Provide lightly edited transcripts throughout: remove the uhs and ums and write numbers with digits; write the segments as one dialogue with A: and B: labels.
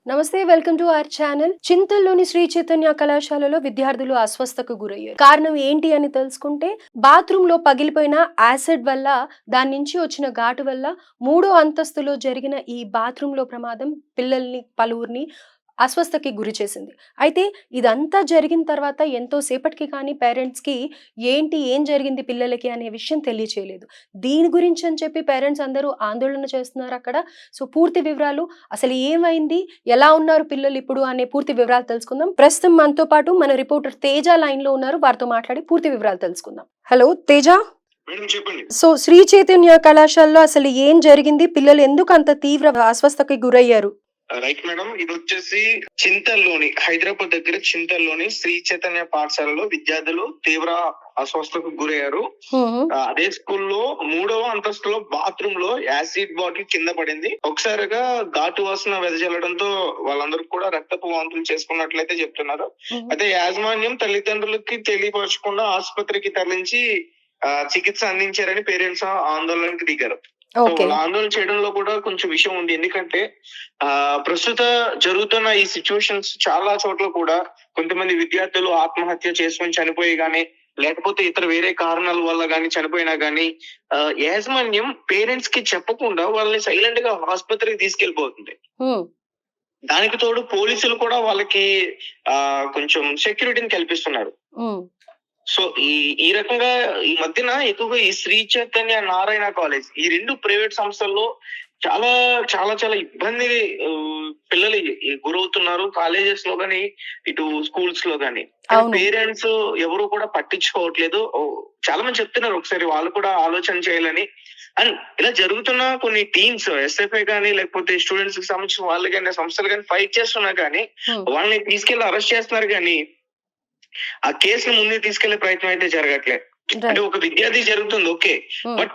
A: నమస్తే, welcome to our channel. చింతల్లోని శ్రీ చైతన్య కళాశాలలో విద్యార్థులు అస్వస్థకు గురయ్యారు. కారణం ఏంటి అని తెలుసుకుంటే, బాత్రూమ్ లో పగిలిపోయిన యాసిడ్ వల్ల, దాని నుంచి వచ్చిన ఘాటు వల్ల మూడో అంతస్తులో జరిగిన ఈ బాత్రూమ్ లో ప్రమాదం పిల్లల్ని పలువురిని అస్వస్థకి గురి చేసింది. అయితే ఇదంతా జరిగిన తర్వాత ఎంతో సేపటికి కానీ పేరెంట్స్‌కి ఏం జరిగింది పిల్లలకి అనే విషయం తెలియచేయలేదు. దీని గురించి అని చెప్పి పేరెంట్స్ అందరూ ఆందోళన చేస్తున్నారక్కడ. సో పూర్తి వివరాలు, అసలు ఏమైంది, ఎలా ఉన్నారు పిల్లలు ఇప్పుడు అనే పూర్తి వివరాలు తెలుసుకుందాం. ప్రస్తుతం మనతో పాటు మన రిపోర్టర్ తేజ లైన్‌లో ఉన్నారు. వారితో మాట్లాడి పూర్తి వివరాలు తెలుసుకుందాం. హలో తేజ.
B: మేడం చెప్పండి.
A: సో శ్రీ చైతన్య కళాశాలలో అసలు ఏం జరిగింది? పిల్లలు ఎందుకు అంత తీవ్ర అస్వస్థతకి గురయ్యారు?
B: రైట్ మేడం, ఇది వచ్చేసి చింతల్లోని హైదరాబాద్ దగ్గర చింతల్లోని శ్రీ చైతన్య పాఠశాలలో విద్యార్థులు తీవ్ర అస్వస్థతకు గురయ్యారు. అదే స్కూల్లో 3వ అంతస్తులో బాత్రూమ్ లో యాసిడ్ బాటిల్ కింద పడింది. ఒకసారిగా ఘాటు వాసన వెదజల్లడంతో వాళ్ళందరూ కూడా రక్తపు వాంతులు చేసుకున్నట్లయితే చెప్తున్నారు. అయితే యాజమాన్యం తల్లిదండ్రులకి తెలియపరచకుండా ఆసుపత్రికి తరలించి చికిత్స అందించారని పేరెంట్స్ ఆందోళనకి దిగారు. వాళ్ళ ఆందోళన చేయడంలో కూడా కొంచెం విషయం ఉంది. ఎందుకంటే ప్రస్తుత జరుగుతున్న ఈ సిచ్యువేషన్స్ చాలా చోట్ల కూడా కొంతమంది విద్యార్థులు ఆత్మహత్య చేసుకొని చనిపోయి గానీ, లేకపోతే ఇతర వేరే కారణాల వల్ల గానీ చనిపోయినా గానీ యాజమాన్యం పేరెంట్స్ కి చెప్పకుండా వాళ్ళని సైలెంట్ గా ఆసుపత్రికి తీసుకెళ్లిపోతుంది. దానికి తోడు పోలీసులు కూడా వాళ్ళకి కొంచెం సెక్యూరిటీని కల్పిస్తున్నారు. సో ఈ రకంగా ఈ మధ్యన ఎక్కువగా ఈ శ్రీ చైతన్య నారాయణ కాలేజ్, ఈ 2 ప్రైవేట్ సంస్థల్లో చాలా చాలా చాలా ఇబ్బంది పిల్లలు గురవుతున్నారు. కాలేజెస్ లో గానీ, ఇటు స్కూల్స్ లో గానీ. పేరెంట్స్ ఎవరు కూడా పట్టించుకోవట్లేదు. చాలా మంది చెప్తున్నారు ఒకసారి వాళ్ళు కూడా ఆలోచన చేయాలని. అండ్ ఇలా జరుగుతున్న కొన్ని టీమ్స్, ఎస్ఎఫ్ఐ కానీ లేకపోతే స్టూడెంట్స్ కి సంబంధించిన వాళ్ళు కానీ సంస్థలు కానీ ఫైట్ చేస్తున్నా కానీ వాళ్ళని తీసుకెళ్లి అరెస్ట్ చేస్తున్నారు కానీ ఆ కేసును ముందుకు తీసుకెళ్లే ప్రయత్నం అయితే జరగట్లేదు. అంటే ఒక విద్యార్థి జరుగుతుంది ఓకే, బట్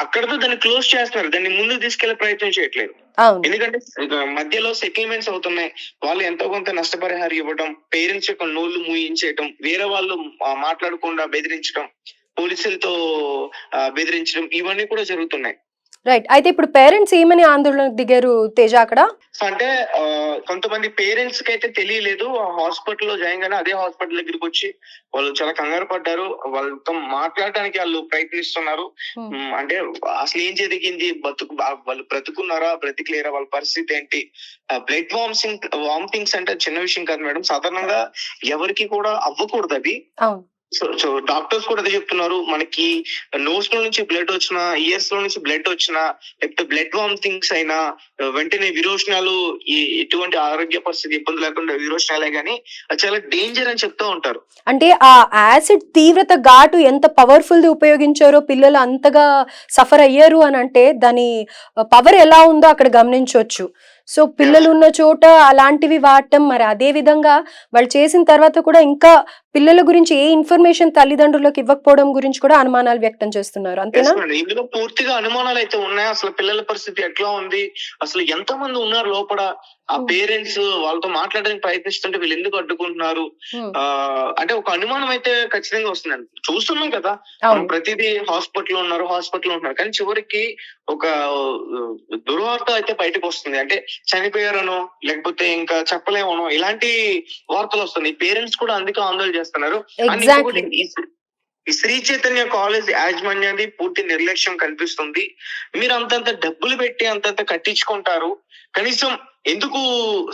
B: అక్కడతో దాన్ని క్లోజ్ చేస్తున్నారు, దాన్ని ముందుకు తీసుకెళ్లే ప్రయత్నం చేయట్లేదు. ఎందుకంటే మధ్యలో సెటిల్మెంట్స్ అవుతున్నాయి. వాళ్ళు ఎంతో కొంత నష్టపరిహారం ఇవ్వడం, పేరెంట్స్ యొక్క నోళ్లు మూయించేయటం, వేరే వాళ్ళు మాట్లాడకుండా బెదిరించడం, పోలీసులతో బెదిరించడం, ఇవన్నీ కూడా జరుగుతున్నాయి.
A: రైట్. అయితే ఇప్పుడు పేరెంట్స్ ఏమని ఆందోళనకు దిగారు తేజ అక్కడ?
B: అంటే కొంతమంది పేరెంట్స్ కి అయితే తెలియలేదు. ఆ హాస్పిటల్లో జాయిన్ గానే అదే హాస్పిటల్ దగ్గరికి వచ్చి వాళ్ళు చాలా కంగారు పడ్డారు. వాళ్ళతో మాట్లాడడానికి వాళ్ళు ప్రయత్నిస్తున్నారు. అంటే అసలు ఏం జరిగింది, వాళ్ళు బ్రతుకున్నారా, బ్రతికలేరా, వాళ్ళ పరిస్థితి ఏంటి, బ్లడ్ వామిటింగ్స్ అంటే చిన్న విషయం కాదు మేడం. సాధారణంగా ఎవరికి కూడా అవ్వకూడదు అది. సో డాక్టర్స్ కూడా అదే చెప్తున్నారు. మనకి నోస్ లో నుంచి బ్లడ్ వచ్చినా, ఇయర్స్ లో నుంచి బ్లడ్ వచ్చినా, లేకపోతే బ్లడ్ వామిటింగ్స్ అయినా వెంటనే విరోచనాలు, ఎటువంటి ఆరోగ్య పరిస్థితి ఇబ్బంది లేకుండా విరోచనాలే గానీ అది చాలా డేంజర్ అని చెప్తూ ఉంటారు.
A: అంటే ఆ యాసిడ్ తీవ్రత ఘాటు ఎంత పవర్ఫుల్ ఉపయోగించారో పిల్లలు అంతగా సఫర్ అయ్యారు అని అంటే దాని పవర్ ఎలా ఉందో అక్కడ గమనించవచ్చు. సో పిల్లలు ఉన్న చోట అలాంటివి వాడటం, మరి అదే విధంగా వాళ్ళు చేసిన తర్వాత కూడా ఇంకా పిల్లల గురించి ఏ ఇన్ఫర్మేషన్ తల్లిదండ్రులకు ఇవ్వకపోవడం గురించి కూడా అనుమానాలు వ్యక్తం చేస్తున్నారు. అంతేనా?
B: ఇందులో పూర్తిగా అనుమానాలు అయితే ఉన్నాయి. అసలు పిల్లల పరిస్థితి ఎట్లా ఉంది, అసలు ఎంత మంది ఉన్నారు లోపల, ఆ పేరెంట్స్ వాళ్ళతో మాట్లాడడానికి ప్రయత్నిస్తుంటే వీళ్ళు ఎందుకు అడ్డుకుంటున్నారు, అంటే ఒక అనుమానం అయితే ఖచ్చితంగా వస్తుందండి. చూస్తున్నాం కదా, ప్రతిదీ హాస్పిటల్ ఉంటున్నారు, కానీ చివరికి ఒక దుర్వార్త అయితే బయటకు వస్తుంది. అంటే చనిపోయారనో లేకపోతే ఇంకా చెప్పలేమనో ఇలాంటి వార్తలు వస్తున్నాయి. పేరెంట్స్ కూడా అందుకే ఆందోళన చేస్తున్నారు. ఈ శ్రీ చైతన్య కాలేజ్ యాజమాన్యాన్ని పూర్తి నిర్లక్ష్యం కనిపిస్తుంది. మీరు అంతంత డబ్బులు పెట్టి అంతంత కట్టించుకుంటారు, కనీసం ఎందుకు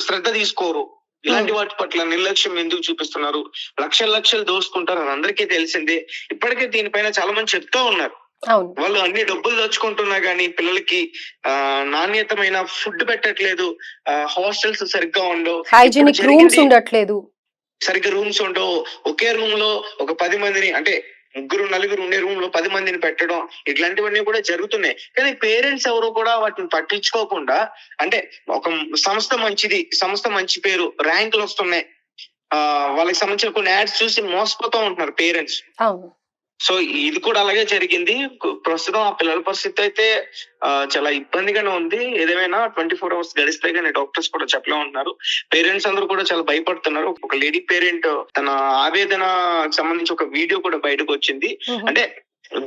B: శ్రద్ధ తీసుకోరు? ఇలాంటి వాటి పట్ల నిర్లక్ష్యం ఎందుకు చూపిస్తున్నారు? లక్షలు దోసుకుంటారు, అది అందరికీ తెలిసిందే. ఇప్పటికే దీనిపైన చాలా మంది చెప్తా ఉన్నారు. వాళ్ళు అన్ని డబ్బులు దోచుకుంటున్నా గానీ పిల్లలకి నాణ్యతమైన ఫుడ్ పెట్టట్లేదు, హాస్టల్స్ సరిగ్గా ఉండవు,
A: హైజీనిక్ రూమ్స్ ఉండట్లేదు,
B: సరిగ్గా రూమ్స్ ఉండవు. ఒకే రూమ్ లో ఒక 10 మందిని, అంటే 3-4 ఉండే రూమ్ లో 10 మందిని పెట్టడం, ఇట్లాంటివన్నీ కూడా జరుగుతున్నాయి. కానీ పేరెంట్స్ ఎవరు కూడా వాటిని పట్టించుకోకుండా, అంటే ఒక సంస్థ మంచి పేరు, ర్యాంకులు వస్తున్నాయి, వాళ్ళకి సంబంధించిన కొన్ని యాడ్స్ చూసి మోసపోతూ ఉంటున్నారు పేరెంట్స్. సో ఇది కూడా అలాగే జరిగింది. ప్రస్తుతం ఆ పిల్లల పరిస్థితి అయితే చాలా ఇబ్బందిగానే ఉంది. ఏదేమైనా 24 hours గడిస్తే గానీ డాక్టర్స్ కూడా చెప్పలే ఉంటున్నారు. పేరెంట్స్ అందరూ కూడా చాలా భయపడుతున్నారు. ఒక లేడీ పేరెంట్ తన ఆవేదన సంబంధించి ఒక వీడియో కూడా బయటకు వచ్చింది. అంటే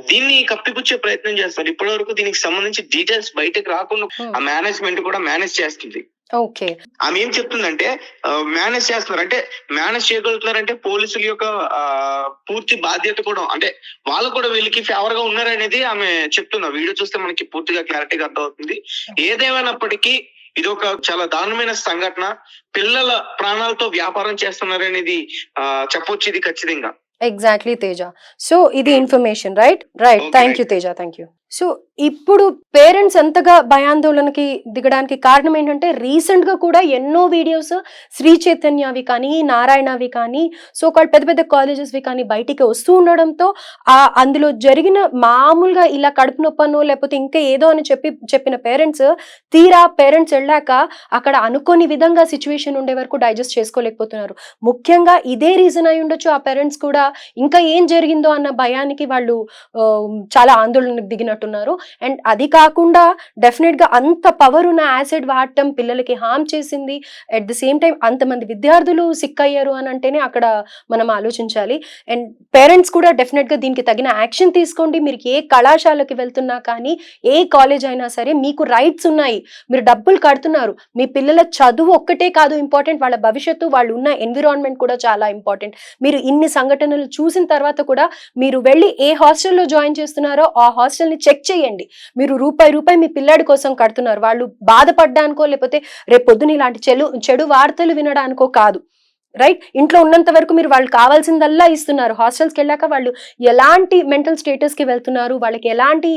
B: దీన్ని కప్పిపుచ్చే ప్రయత్నం చేస్తారు. ఇప్పటి వరకు దీనికి సంబంధించి డీటెయిల్స్ బయటకు రాకుండా ఆ మేనేజ్మెంట్ కూడా మేనేజ్ చేస్తుంది.
A: ఓకే.
B: ఆమె ఏం చెప్తుందంటే మేనేజ్ చేస్తున్నారు, అంటే మేనేజ్ చేయగలుగుతున్నారంటే పోలీసుల యొక్క పూర్తి బాధ్యత కూడా, అంటే వాళ్ళు కూడా వీళ్ళకి ఫేవర్ గా ఉన్నారనేది ఆమె చెప్తున్నారు. వీడియో చూస్తే మనకి పూర్తిగా క్లారిటీగా అర్థమవుతుంది. ఏదేమైనప్పటికీ ఇది ఒక చాలా దారుణమైన సంఘటన. పిల్లల ప్రాణాలతో వ్యాపారం చేస్తున్నారనేది చెప్పొచ్చు ఇది ఖచ్చితంగా.
A: ఎగ్జాక్ట్లీ తేజ. సో ఇది information, right?
B: Okay,
A: thank you Teja, thank you. So ఇప్పుడు పేరెంట్స్ ఎంతగా భయాందోళనకి దిగడానికి కారణం ఏంటంటే, రీసెంట్ గా కూడా ఎన్నో వీడియోస్ శ్రీ చైతన్యవి కానీ, నారాయణవి కానీ, సో కాల్డ్ పెద్ద పెద్ద కాలేజెస్వి కానీ బయటికి వస్తూ ఉండడంతో అందులో జరిగిన మామూలుగా ఇలా కడుపు నొప్పనో లేకపోతే ఇంకా ఏదో అని చెప్పిన పేరెంట్స్ పేరెంట్స్ వెళ్ళాక అక్కడ అనుకోని విధంగా సిచ్యువేషన్ ఉండే వరకు డైజెస్ట్ చేసుకోలేకపోతున్నారు. ముఖ్యంగా ఇదే రీజన్ అయి ఉండొచ్చు, ఆ పేరెంట్స్ కూడా ఇంకా ఏం జరిగిందో అన్న భయానికి వాళ్ళు చాలా ఆందోళనకు దిగినట్టున్నారు. అండ్ అది కాకుండా డెఫినెట్ గా అంత పవర్ ఉన్న యాసిడ్ వాడటం పిల్లలకి హార్మ్ చేసింది. అట్ ది సేమ్ టైం అంతమంది విద్యార్థులు సిక్ అయ్యారు అని అంటేనే అక్కడ మనం ఆలోచించాలి. అండ్ పేరెంట్స్ కూడా డెఫినెట్ గా దీనికి తగిన యాక్షన్ తీసుకోండి. మీరు ఏ కళాశాలకి వెళ్తున్నా కానీ, ఏ కాలేజ్ అయినా సరే మీకు రైట్స్ ఉన్నాయి. మీరు డబ్బులు కడుతున్నారు. మీ పిల్లల చదువు ఒక్కటే కాదు ఇంపార్టెంట్, వాళ్ళ భవిష్యత్తు, వాళ్ళు ఉన్న ఎన్విరాన్మెంట్ కూడా చాలా ఇంపార్టెంట్. మీరు ఇన్ని సంఘటనలు చూసిన తర్వాత కూడా మీరు వెళ్ళి ఏ హాస్టల్లో జాయిన్ చేస్తున్నారో ఆ హాస్టల్ని చెక్ చేయండి. మీరు రూపాయి మీ పిల్లాడి కోసం కడుతున్నారు. వాళ్ళు బాధపడ్డానికో లేకపోతే రేపు పొద్దున ఇలాంటి చెడు వార్తలు వినడానికో కాదు, రైట్? ఇంట్లో ఉన్నంత వరకు మీరు వాళ్ళు కావాల్సిందల్లా ఇస్తున్నారు. హాస్టల్స్కి వెళ్ళాక వాళ్ళు ఎలాంటి మెంటల్ స్టేటస్కి వెళ్తున్నారు, వాళ్ళకి ఎలాంటి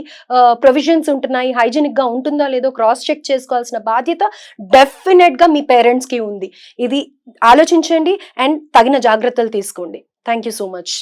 A: ప్రొవిజన్స్ ఉంటున్నాయి, హైజీనిక్ గా ఉంటుందో లేదో క్రాస్ చెక్ చేసుకోవాల్సిన బాధ్యత డెఫినెట్ గా మీ పేరెంట్స్ కి ఉంది. ఇది ఆలోచించండి అండ్ తగిన జాగ్రత్తలు తీసుకోండి. Thank you so much.